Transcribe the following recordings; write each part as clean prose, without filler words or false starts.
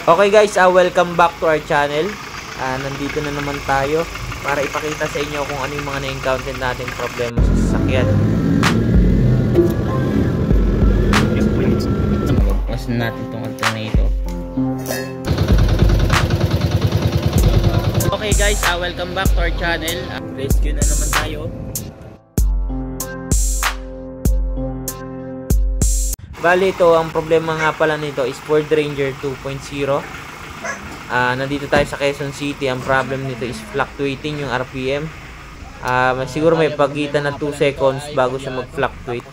Okay guys, welcome back to our channel. Nandito na naman tayo para ipakita sa inyo kung ano yung mga na-encounter nating problema sa sasakyan. Pasin natin itong alternator. Okay guys, welcome back to our channel. Rescue na naman tayo. Bali ito, ang problema nga pala nito is Ford Ranger 2.0. Nandito tayo sa Quezon City. Ang problem nito is fluctuating yung RPM. Siguro may pagitan na 2 seconds bago siya mag-fluctuate.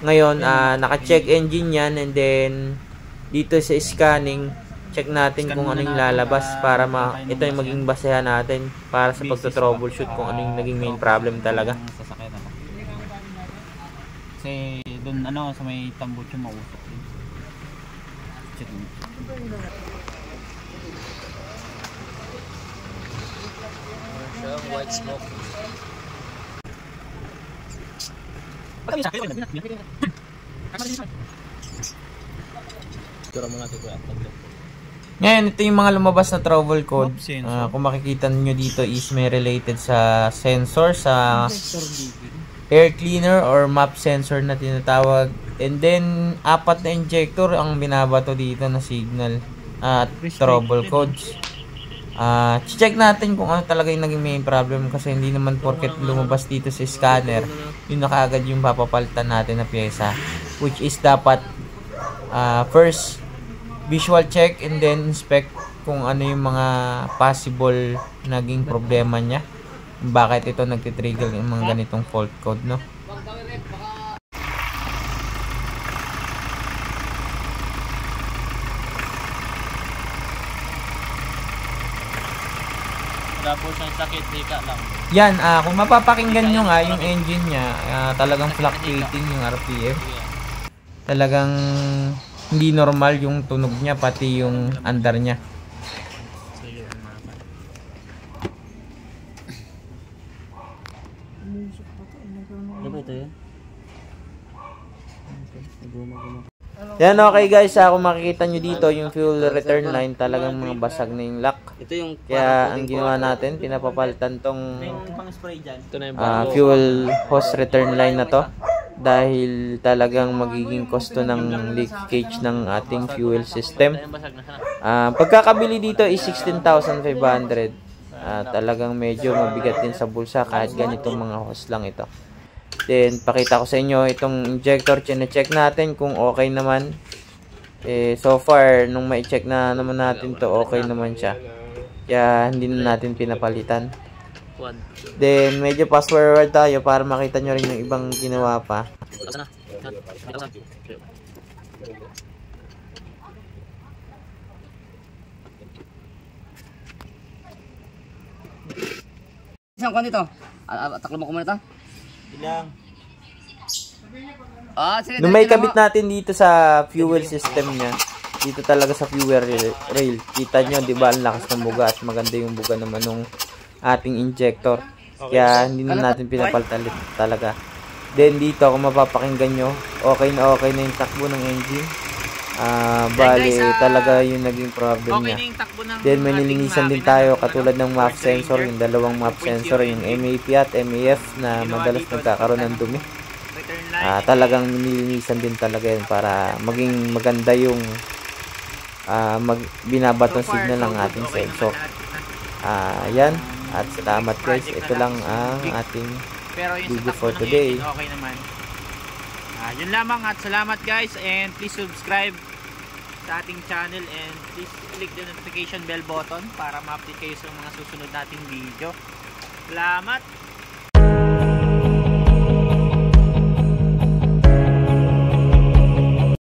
Ngayon, naka-check engine yan, and then dito sa scanning, check natin kung ano yung lalabas para ito yung maging basehan natin para sa pagto-troubleshoot kung ano yung naging main problem talaga. Kasi doon sa may tambutso mausok din. White smoke. Ngayon, ito yung mga lumabas na trouble code. Kung makikita nyo dito is may related sa sensor, sa air cleaner or map sensor na tinatawag. And then, 4 na injector ang binabato dito na signal at trouble codes. Check natin kung ano talaga yung naging main problem, kasi hindi naman porket lumabas dito sa scanner yun na kaagad yung papapalitan natin na pyesa, which is dapat first visual check and then inspect kung ano yung mga possible naging problema niya, bakit ito nagtitrigger yung mga ganitong fault code, no? Wala po siyang sakit, dika lang. Yan, kung mapapakinggan nyo nga yung engine niya, talagang fluctuating yung RPM. Talagang hindi normal yung tunog niya, pati yung andar niya. Yan, okay guys, kung makikita nyo dito yung fuel return line, talagang mga basag na yung lock. Kaya ang ginawa natin, pinapapalitan tong fuel hose return line na to, dahil talagang magiging kosto ng leakage ng ating fuel system. Pagkakabili dito is 16,500. Talagang medyo mabigat din sa bulsa kahit ganitong mga hose lang ito. Then, pakita ko sa inyo itong injector. Chine-check natin kung okay naman. So far, nung ma-check na naman natin to, okay naman siya. Kaya, hindi na natin pinapalitan. Then, medyo fast forward tayo para makita nyo rin yung ibang ginawa pa. Isang kwan dito. Taklo mo ko muna ito. Ilang. Nung may kabit natin dito sa fuel system niya, dito talaga sa fuel rail, kita nyo, di ba, ang lakas ng buga at maganda yung buga naman ng ating injector. Kaya hindi na natin pinapalitan talaga. Then dito, kung mapapakinggan nyo, okay na yung takbo ng engine. Bali, talaga yung naging problem niya. Then may nilinisan din tayo, katulad ng map sensor, yung dalawang map sensor, yung MAP at MAF na madalas nagkakaroon ng dumi. Talagang nilinisan din talaga yun para maging maganda yung binabatong signal ng ating sensor. Yan, at salamat guys. Ito lang ang ating video for today. Okay naman. Yun lamang, at salamat guys, and please subscribe sa ating channel and please click the notification bell button para ma-update kayo sa mga susunod nating video. Salamat!